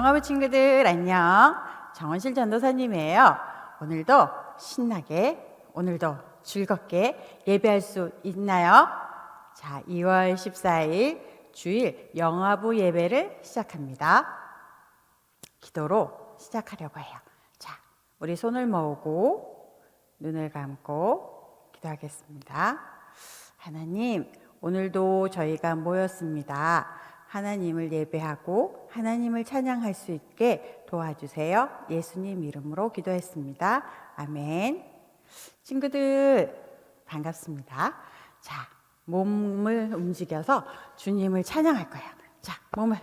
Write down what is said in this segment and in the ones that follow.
영화부 친구들 안녕. 정원실 전도사님이에요. 오늘도 신나게, 오늘도 즐겁게 예배할 수 있나요? 자, 2월 14일 주일 영화부 예배를 시작합니다. 기도로 시작하려고 해요. 자, 우리 손을 모으고 눈을 감고 기도하겠습니다. 하나님, 오늘도 저희가 모였습니다. 하나님을 예배하고 하나님을 찬양할 수 있게 도와주세요. 예수님 이름으로 기도했습니다. 아멘. 친구들 반갑습니다. 자, 몸을 움직여서 주님을 찬양할 거예요. 자, 몸을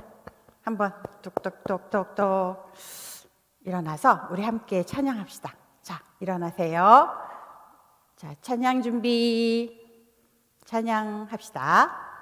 한번 뚝뚝뚝뚝뚝 일어나서 우리 함께 찬양합시다. 자, 일어나세요. 자, 찬양 준비. 찬양합시다.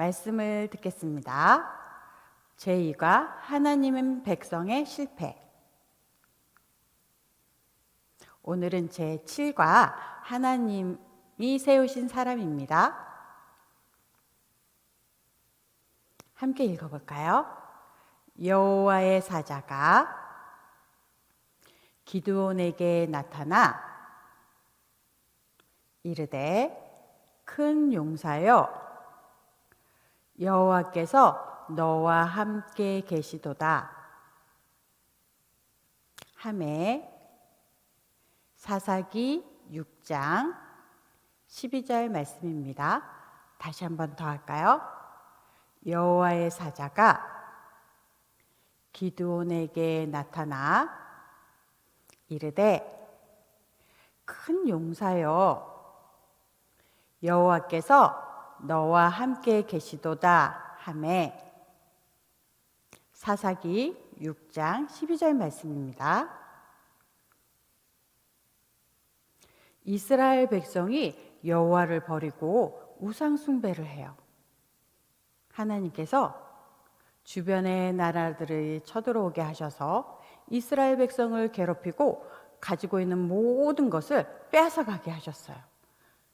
말씀을 듣겠습니다. 제2가 하나님은 백성의 실패. 오늘은 제7과 하나님이 세우신 사람입니다. 함께 읽어볼까요? 여호와의 사자가 기드온에게 나타나 이르되 큰 용사여 여호와께서 너와 함께 계시도다 하매 사사기 6장 12절 말씀입니다. 다시 한번 더 할까요? 여호와의 사자가 기드온에게 나타나 이르되 큰 용사여 여호와께서 너와 함께 계시도다 하매 사사기 6장 12절 말씀입니다. 이스라엘 백성이 여호와를 버리고 우상 숭배를 해요. 하나님께서 주변의 나라들을 쳐들어오게 하셔서 이스라엘 백성을 괴롭히고 가지고 있는 모든 것을 빼앗아가게 하셨어요.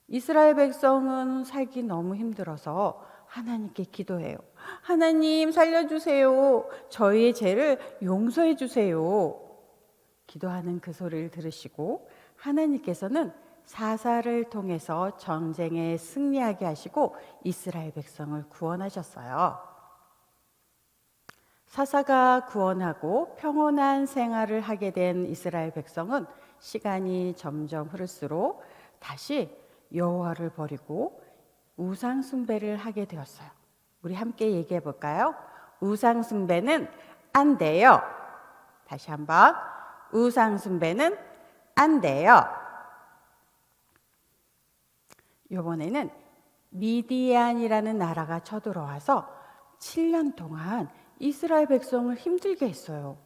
이스라엘 백성은 살기 너무 힘들어서 하나님께 기도해요. 하나님 살려주세요. 저희의 죄를 용서해 주세요. 기도하는 그 소리를 들으시고 하나님께서는 사사를 통해서 전쟁에 승리하게 하시고 이스라엘 백성을 구원하셨어요. 사사가 구원하고 평온한 생활을 하게 된 이스라엘 백성은 시간이 점점 흐를수록 다시 여호와를 버리고 우상 숭배를 하게 되었어요. 우리 함께 얘기해 볼까요? 우상 숭배는 안 돼요. 다시 한번 우상 숭배는 안 돼요. 이번에는 미디안이라는 나라가 쳐들어와서 7년 동안 이스라엘 백성을 힘들게 했어요.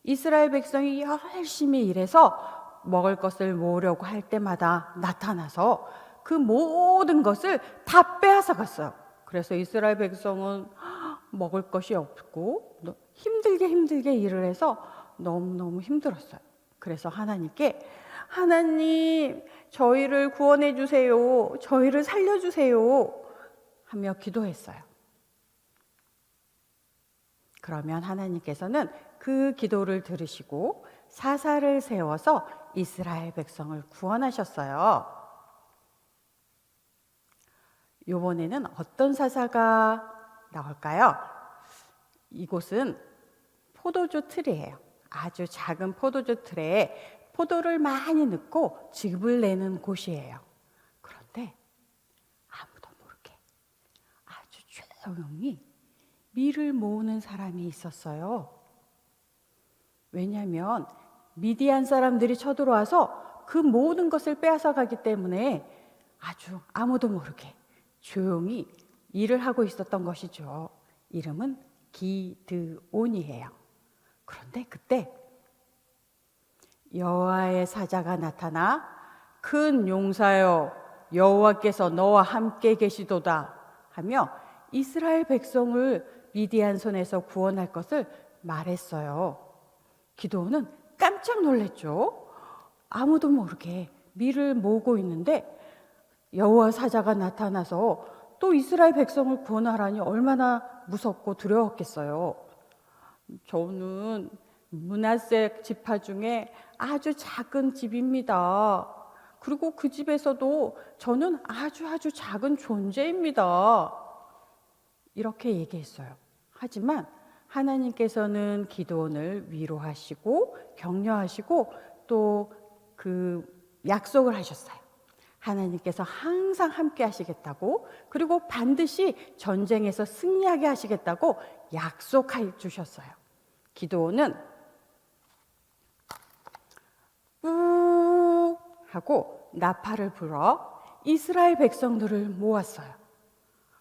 이스라엘 백성이 열심히 일해서 먹을 것을 모으려고 할 때마다 나타나서 그 모든 것을 다 빼앗아 갔어요. 그래서 이스라엘 백성은 먹을 것이 없고 힘들게 일을 해서 너무너무 힘들었어요. 그래서 하나님께 하나님 저희를 구원해 주세요. 저희를 살려주세요. 하며 기도했어요. 그러면 하나님께서는 그 기도를 들으시고 사사를 세워서 이스라엘 백성을 구원하셨어요. 이번에는 어떤 사사가 나올까요? 이곳은 포도주 틀이에요. 아주 작은 포도주 틀에 포도를 많이 넣고 즙을 내는 곳이에요. 그런데 아무도 모르게 아주 조용히 밀을 모으는 사람이 있었어요. 왜냐하면 미디안 사람들이 쳐들어와서 그 모든 것을 빼앗아 가기 때문에 아주 아무도 모르게 조용히 일을 하고 있었던 것이죠. 이름은 기드온이에요. 그런데 그때 여호와의 사자가 나타나 큰 용사여 여호와께서 너와 함께 계시도다 하며 이스라엘 백성을 미디안 손에서 구원할 것을 말했어요. 기드온은 깜짝 놀랐죠. 아무도 모르게 밀을 모으고 있는데 여호와 사자가 나타나서 또 이스라엘 백성을 구원하라니 얼마나 무섭고 두려웠겠어요. 저는 므낫세 지파 중에 아주 작은 집입니다. 그리고 그 집에서도 저는 아주 작은 존재입니다. 이렇게 얘기했어요. 하지만 하나님께서는 기드온을 위로하시고 격려하시고 또 그 약속을 하셨어요. 하나님께서 항상 함께 하시겠다고, 그리고 반드시 전쟁에서 승리하게 하시겠다고 약속해 주셨어요. 기드온은 우 하고 나팔을 불어 이스라엘 백성들을 모았어요.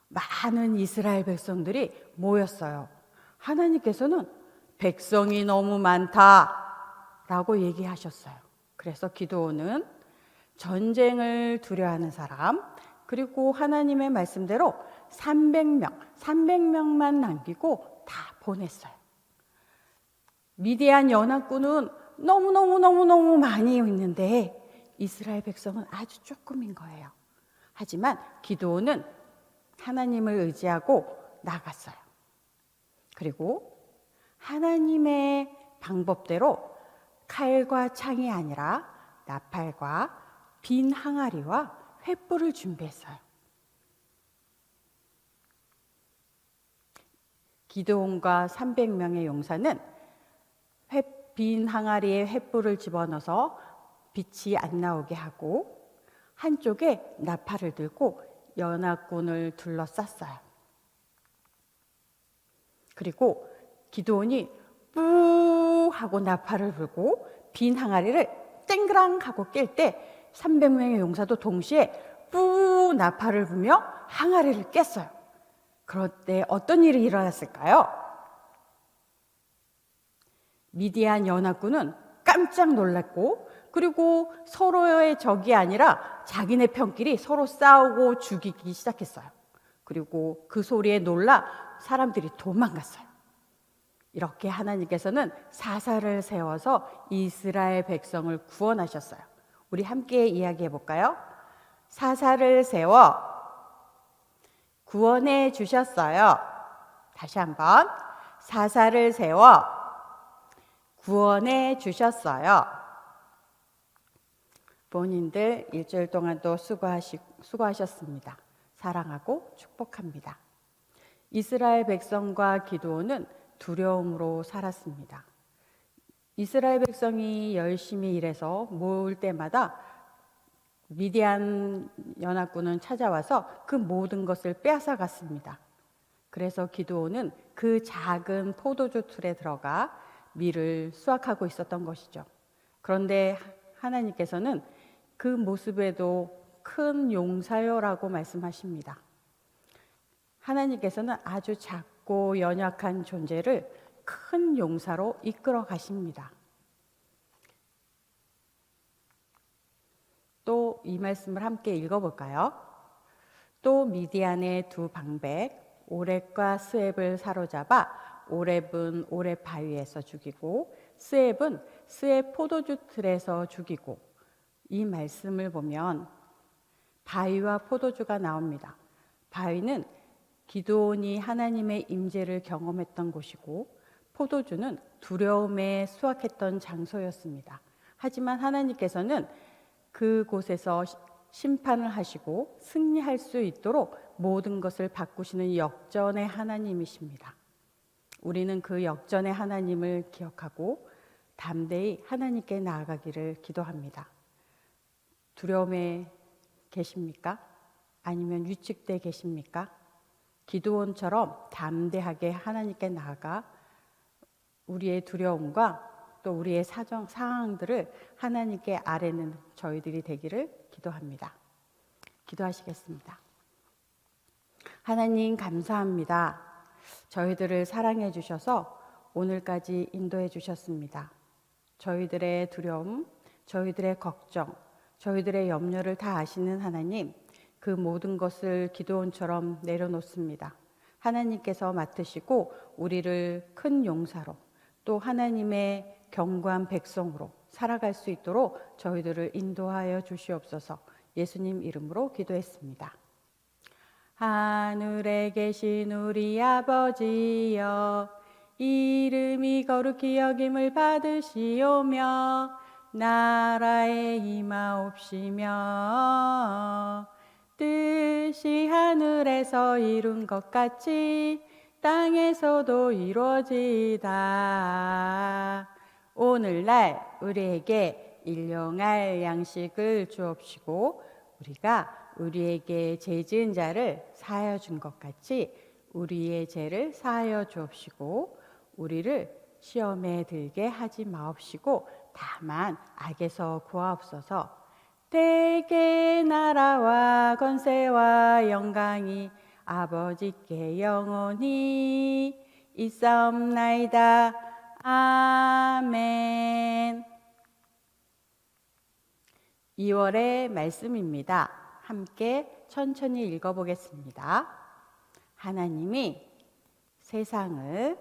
많은 이스라엘 백성들이 모였어요. 하나님께서는 백성이 너무 많다라고 얘기하셨어요. 그래서 기드온은 전쟁을 두려워하는 사람, 그리고 하나님의 말씀대로 300명만 남기고 다 보냈어요. 미디안 연합군은 너무 많이 있는데 이스라엘 백성은 아주 조금인 거예요. 하지만 기드온은 하나님을 의지하고 나갔어요. 그리고 하나님의 방법대로 칼과 창이 아니라 나팔과 빈 항아리와 횃불을 준비했어요. 기드온과 300명의 용사는 빈 항아리에 횃불을 집어넣어서 빛이 안 나오게 하고 한쪽에 나팔을 들고 연합군을 둘러쌌어요. 그리고 기드온이 뿌 하고 나팔을 불고 빈 항아리를 땡그랑 하고 깰 때 300명의 용사도 동시에 뿌 나팔을 불며 항아리를 깼어요. 그럴 때 어떤 일이 일어났을까요? 미디안 연합군은 깜짝 놀랐고, 그리고 서로의 적이 아니라 자기네 편끼리 서로 싸우고 죽이기 시작했어요. 그리고 그 소리에 놀라 사람들이 도망갔어요. 이렇게 하나님께서는 사사를 세워서 이스라엘 백성을 구원하셨어요. 우리 함께 이야기해 볼까요? 사사를 세워 구원해 주셨어요. 다시 한번. 사사를 세워 구원해 주셨어요. 본인들 일주일 동안 또 수고하셨습니다. 사랑하고 축복합니다. 이스라엘 백성과 기드온은 두려움으로 살았습니다. 이스라엘 백성이 열심히 일해서 모을 때마다 미디안 연합군은 찾아와서 그 모든 것을 빼앗아 갔습니다. 그래서 기드온은 그 작은 포도주 틀에 들어가 밀을 수확하고 있었던 것이죠. 그런데 하나님께서는 그 모습에도 큰 용사요라고 말씀하십니다. 하나님께서는 아주 작고 연약한 존재를 큰 용사로 이끌어 가십니다. 또 이 말씀을 함께 읽어볼까요? 또 미디안의 두 방백 오렙과 스웹을 사로잡아 오렙은 오렙 바위에서 죽이고 스웹은 스웹 포도주 틀에서 죽이고, 이 말씀을 보면 바위와 포도주가 나옵니다. 바위는 기드온이 하나님의 임재를 경험했던 곳이고, 포도주는 두려움에 수확했던 장소였습니다. 하지만 하나님께서는 그곳에서 심판을 하시고 승리할 수 있도록 모든 것을 바꾸시는 역전의 하나님이십니다. 우리는 그 역전의 하나님을 기억하고 담대히 하나님께 나아가기를 기도합니다. 두려움에 계십니까? 아니면 위축돼 계십니까? 기드온처럼 담대하게 하나님께 나아가 우리의 두려움과 또 우리의 상황들을 하나님께 아뢰는 저희들이 되기를 기도합니다. 기도하시겠습니다. 하나님 감사합니다. 저희들을 사랑해 주셔서 오늘까지 인도해 주셨습니다. 저희들의 두려움, 저희들의 걱정, 저희들의 염려를 다 아시는 하나님, 그 모든 것을 기드온처럼 내려놓습니다. 하나님께서 맡으시고 우리를 큰 용사로 또 하나님의 견고한 백성으로 살아갈 수 있도록 저희들을 인도하여 주시옵소서. 예수님 이름으로 기도했습니다. 하늘에 계신 우리 아버지여, 이름이 거룩히 여김을 받으시오며 나라에 임하옵시며 뜻이 하늘에서 이룬 것 같이 땅에서도 이루어지이다. 오늘날 우리에게 일용할 양식을 주옵시고 우리가 우리에게 죄 지은 자를 사하여 준 것 같이 우리의 죄를 사하여 주옵시고 우리를 시험에 들게 하지 마옵시고 다만 악에서 구하옵소서. 대개 나라와 권세와 영광이 아버지께 영원히 있사옵나이다. 아멘. 2월의 말씀입니다. 함께 천천히 읽어보겠습니다. 하나님이 세상을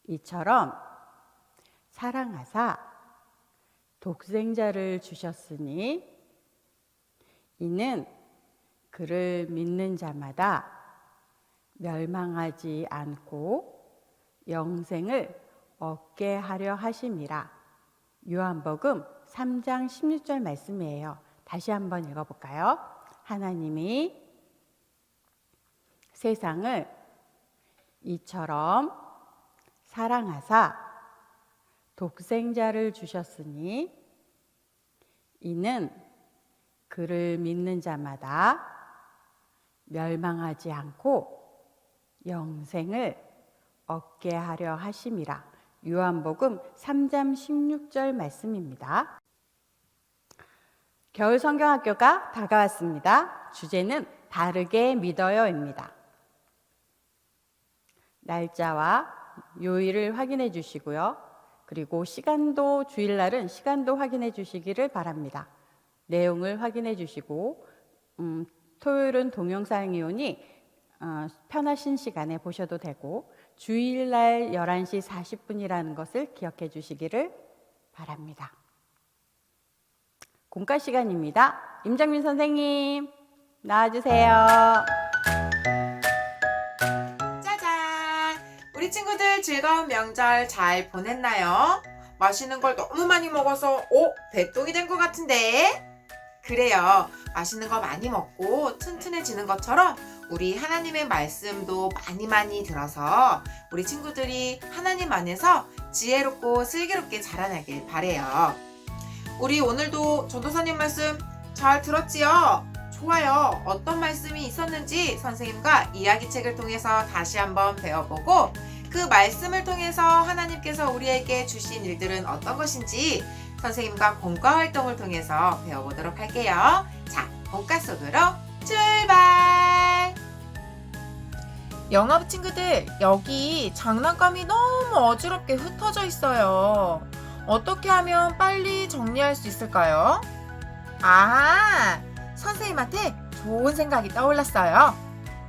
이처럼 사랑하사 독생자를 주셨으니 이는 그를 믿는 자마다 멸망하지 않고 영생을 얻게 하려 하심이라. 요한복음 3장 16절 말씀이에요. 다시 한번 읽어볼까요? 하나님이 세상을 이처럼 사랑하사 독생자를 주셨으니 이는 그를 믿는 자마다 멸망하지 않고 영생을 얻게 하려 하심이라. 요한복음 3장 16절 말씀입니다. 겨울 성경학교가 다가왔습니다. 주제는 바르게 믿어요입니다. 날짜와 요일을 확인해 주시고요. 그리고 시간도, 주일날은 시간도 확인해 주시기를 바랍니다. 내용을 확인해 주시고 토요일은 동영상이 오니 편하신 시간에 보셔도 되고 주일날 11시 40분이라는 것을 기억해 주시기를 바랍니다. 공과 시간입니다. 임정민 선생님 나와주세요. 짜잔! 우리 친구들 즐거운 명절 잘 보냈나요? 맛있는 걸 너무 많이 먹어서 배똥이 된 것 같은데? 그래요. 맛있는 거 많이 먹고 튼튼해지는 것처럼 우리 하나님의 말씀도 많이 들어서 우리 친구들이 하나님 안에서 지혜롭고 슬기롭게 자라나길 바래요. 우리 오늘도 전도사님 말씀 잘 들었지요? 좋아요. 어떤 말씀이 있었는지 선생님과 이야기책을 통해서 다시 한번 배워보고 그 말씀을 통해서 하나님께서 우리에게 주신 일들은 어떤 것인지 선생님과 공과 활동을 통해서 배워보도록 할게요. 자, 공과 속으로 출발! 영업 친구들, 여기 장난감이 너무 어지럽게 흩어져 있어요. 어떻게 하면 빨리 정리할 수 있을까요? 선생님한테 좋은 생각이 떠올랐어요.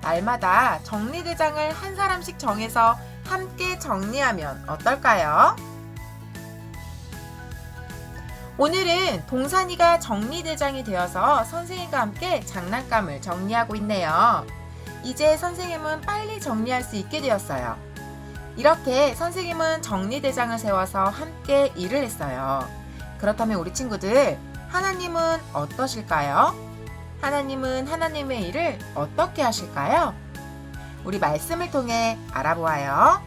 날마다 정리대장을 한 사람씩 정해서 함께 정리하면 어떨까요? 오늘은 동산이가 정리대장이 되어서 선생님과 함께 장난감을 정리하고 있네요. 이제 선생님은 빨리 정리할 수 있게 되었어요. 이렇게 선생님은 정리대장을 세워서 함께 일을 했어요. 그렇다면 우리 친구들, 하나님은 어떠실까요? 하나님은 하나님의 일을 어떻게 하실까요? 우리 말씀을 통해 알아보아요.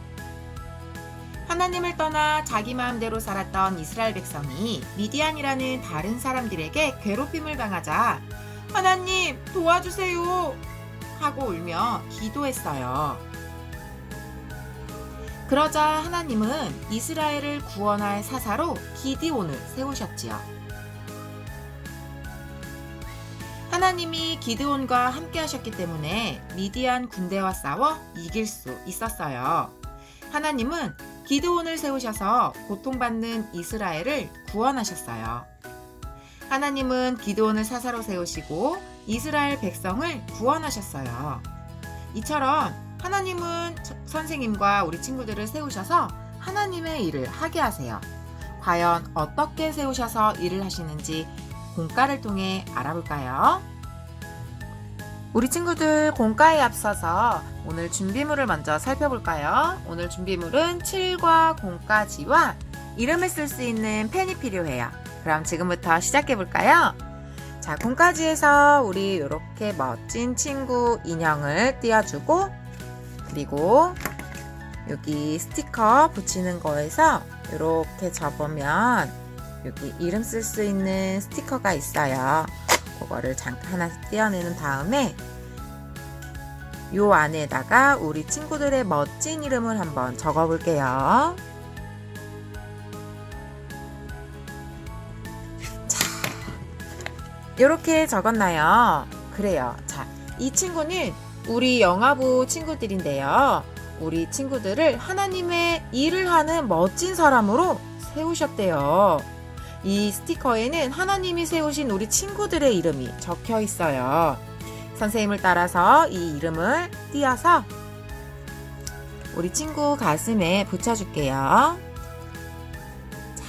하나님을 떠나 자기 마음대로 살았던 이스라엘 백성이 미디안이라는 다른 사람들에게 괴롭힘을 당하자 하나님 도와주세요 하고 울며 기도했어요. 그러자 하나님은 이스라엘을 구원할 사사로 기드온을 세우셨지요. 하나님이 기드온과 함께 하셨기 때문에 미디안 군대와 싸워 이길 수 있었어요. 하나님은 기드온을 세우셔서 고통받는 이스라엘을 구원하셨어요. 하나님은 기드온을 사사로 세우시고 이스라엘 백성을 구원하셨어요. 이처럼 하나님은 선생님과 우리 친구들을 세우셔서 하나님의 일을 하게 하세요. 과연 어떻게 세우셔서 일을 하시는지 공과를 통해 알아볼까요? 우리 친구들 공과에 앞서서 오늘 준비물을 먼저 살펴볼까요? 오늘 준비물은 칠과 공과지와 이름을 쓸 수 있는 펜이 필요해요. 그럼 지금부터 시작해볼까요? 자, 공과지에서 우리 이렇게 멋진 친구 인형을 띄워주고 그리고 여기 스티커 붙이는 거에서 이렇게 접으면 여기 이름 쓸 수 있는 스티커가 있어요. 그거를 잠깐 하나 떼어내는 다음에 요 안에다가 우리 친구들의 멋진 이름을 한번 적어 볼게요. 자, 이렇게 적었나요? 그래요. 자, 이 친구는 우리 영아부 친구들인데요. 우리 친구들을 하나님의 일을 하는 멋진 사람으로 세우셨대요. 이 스티커에는 하나님이 세우신 우리 친구들의 이름이 적혀 있어요. 선생님을 따라서 이 이름을 띄어서 우리 친구 가슴에 붙여줄게요. 자,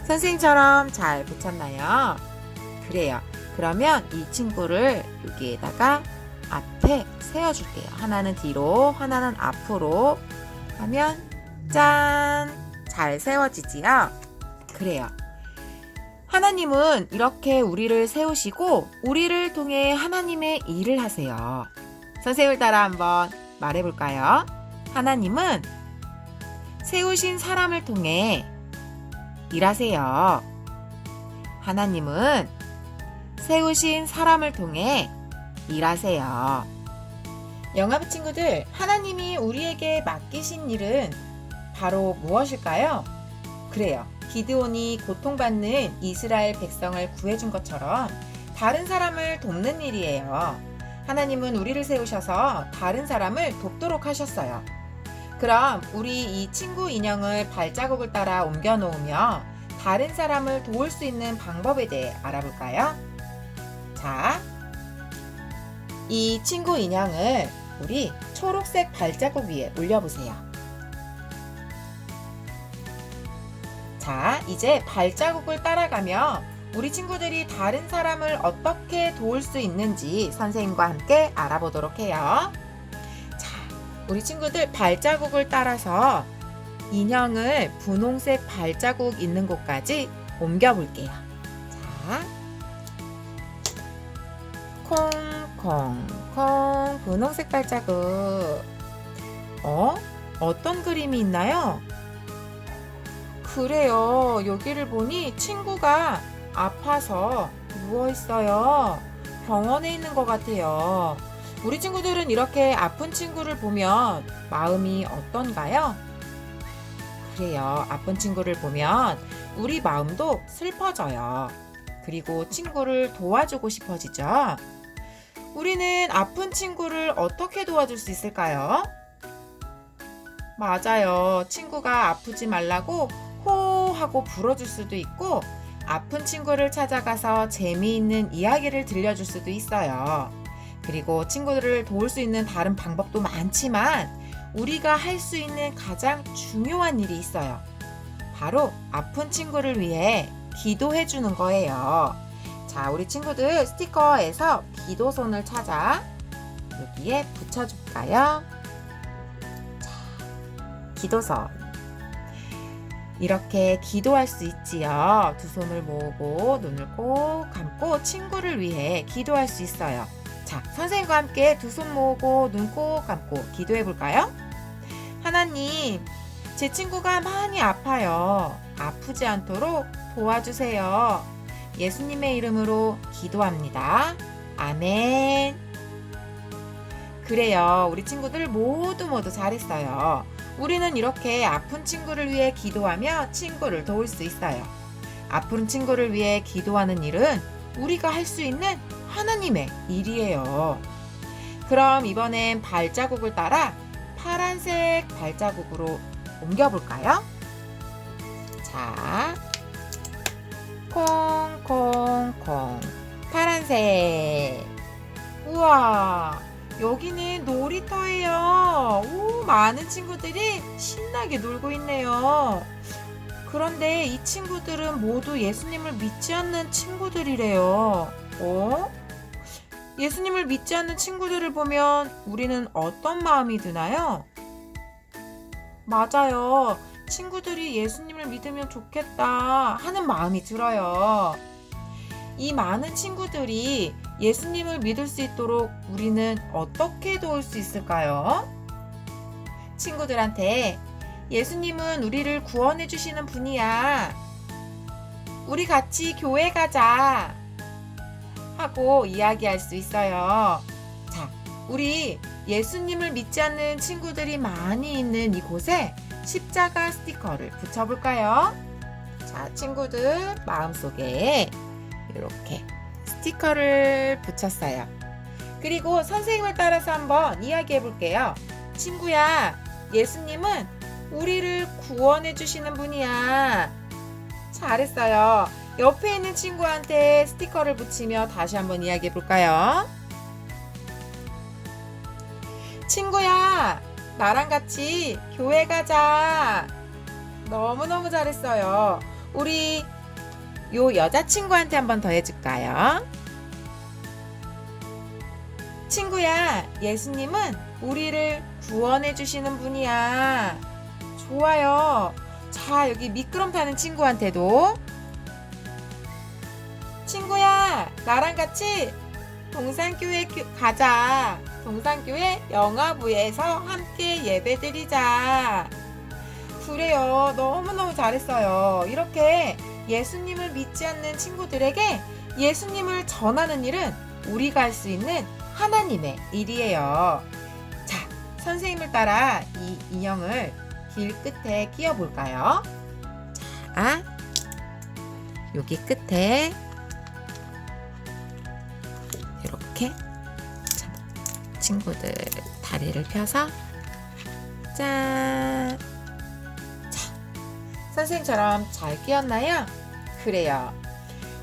선생님처럼 잘 붙였나요? 그래요. 그러면 이 친구를 여기에다가 앞에 세워줄게요. 하나는 뒤로, 하나는 앞으로 하면 짠! 잘 세워지지요? 그래요. 하나님은 이렇게 우리를 세우시고 우리를 통해 하나님의 일을 하세요. 선생님을 따라 한번 말해볼까요? 하나님은 세우신 사람을 통해 일하세요. 하나님은 세우신 사람을 통해 일하세요. 영화부 친구들, 하나님이 우리에게 맡기신 일은 바로 무엇일까요? 그래요. 기드온이 고통받는 이스라엘 백성을 구해준 것처럼 다른 사람을 돕는 일이에요. 하나님은 우리를 세우셔서 다른 사람을 돕도록 하셨어요. 그럼 우리 이 친구 인형을 발자국을 따라 옮겨 놓으며 다른 사람을 도울 수 있는 방법에 대해 알아볼까요? 자, 이 친구 인형을 우리 초록색 발자국 위에 올려보세요. 자, 이제 발자국을 따라가며 우리 친구들이 다른 사람을 어떻게 도울 수 있는지 선생님과 함께 알아보도록 해요. 자, 우리 친구들 발자국을 따라서 인형을 분홍색 발자국 있는 곳까지 옮겨볼게요. 자, 콩콩콩 분홍색 발자국. 어떤 그림이 있나요? 그래요. 여기를 보니 친구가 아파서 누워있어요. 병원에 있는 것 같아요. 우리 친구들은 이렇게 아픈 친구를 보면 마음이 어떤가요? 그래요. 아픈 친구를 보면 우리 마음도 슬퍼져요. 그리고 친구를 도와주고 싶어지죠. 우리는 아픈 친구를 어떻게 도와줄 수 있을까요? 맞아요. 친구가 아프지 말라고 호 하고 불어줄 수도 있고 아픈 친구를 찾아가서 재미있는 이야기를 들려줄 수도 있어요. 그리고 친구들을 도울 수 있는 다른 방법도 많지만 우리가 할 수 있는 가장 중요한 일이 있어요. 바로 아픈 친구를 위해 기도해 주는 거예요. 자, 우리 친구들 스티커에서 기도손을 찾아 여기에 붙여줄까요? 자, 기도선. 이렇게 기도할 수 있지요. 두 손을 모으고 눈을 꼭 감고 친구를 위해 기도할 수 있어요. 자, 선생님과 함께 두 손 모으고 눈 꼭 감고 기도해 볼까요? 하나님, 제 친구가 많이 아파요. 아프지 않도록 도와주세요. 예수님의 이름으로 기도합니다. 아멘. 그래요. 우리 친구들 모두 잘했어요. 우리는 이렇게 아픈 친구를 위해 기도하며 친구를 도울 수 있어요. 아픈 친구를 위해 기도하는 일은 우리가 할 수 있는 하나님의 일이에요. 그럼 이번엔 발자국을 따라 파란색 발자국으로 옮겨볼까요? 자, 콩콩콩 파란색. 우와, 여기는 놀이터예요. 오, 많은 친구들이 신나게 놀고 있네요. 그런데 이 친구들은 모두 예수님을 믿지 않는 친구들이래요. 예수님을 믿지 않는 친구들을 보면 우리는 어떤 마음이 드나요? 맞아요. 친구들이 예수님을 믿으면 좋겠다 하는 마음이 들어요. 이 많은 친구들이 예수님을 믿을 수 있도록 우리는 어떻게 도울 수 있을까요? 친구들한테 예수님은 우리를 구원해 주시는 분이야. 우리 같이 교회 가자. 하고 이야기할 수 있어요. 자, 우리 예수님을 믿지 않는 친구들이 많이 있는 이곳에 십자가 스티커를 붙여볼까요? 자, 친구들 마음속에 이렇게 스티커를 붙였어요. 그리고 선생님을 따라서 한번 이야기해 볼게요. 친구야, 예수님은 우리를 구원해 주시는 분이야. 잘했어요. 옆에 있는 친구한테 스티커를 붙이며 다시 한번 이야기해 볼까요? 친구야, 나랑 같이 교회 가자. 너무너무 잘했어요. 우리 요 여자친구한테 한번 더 해줄까요? 친구야, 예수님은 우리를 구원해 주시는 분이야. 좋아요. 자, 여기 미끄럼 타는 친구한테도 친구야, 나랑 같이 동산교회 가자. 동산교회 영화부에서 함께 예배드리자. 그래요. 너무너무 잘했어요. 이렇게 예수님을 믿지 않는 친구들에게 예수님을 전하는 일은 우리가 할 수 있는 하나님의 일이에요. 자, 선생님을 따라 이 인형을 길 끝에 끼워 볼까요? 자, 여기 끝에 이렇게 친구들 다리를 펴서 짠! 자, 선생님처럼 잘 끼웠나요? 그래요.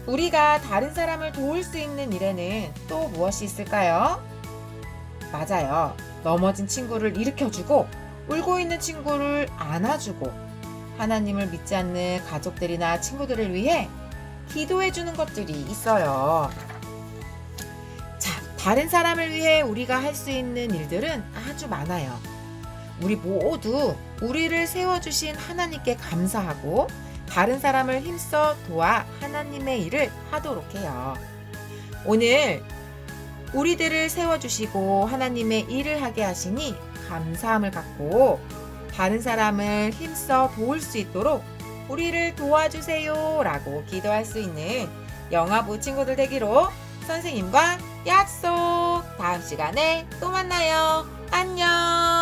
우리가 다른 사람을 도울 수 있는 일에는 또 무엇이 있을까요? 맞아요. 넘어진 친구를 일으켜주고 울고 있는 친구를 안아주고 하나님을 믿지 않는 가족들이나 친구들을 위해 기도해주는 것들이 있어요. 자, 다른 사람을 위해 우리가 할 수 있는 일들은 아주 많아요. 우리 모두 우리를 세워주신 하나님께 감사하고 다른 사람을 힘써 도와 하나님의 일을 하도록 해요. 오늘 우리들을 세워주시고 하나님의 일을 하게 하시니 감사함을 갖고 다른 사람을 힘써 도울 수 있도록 우리를 도와주세요 라고 기도할 수 있는 영화부 친구들 되기로 선생님과 약속. 다음 시간에 또 만나요. 안녕.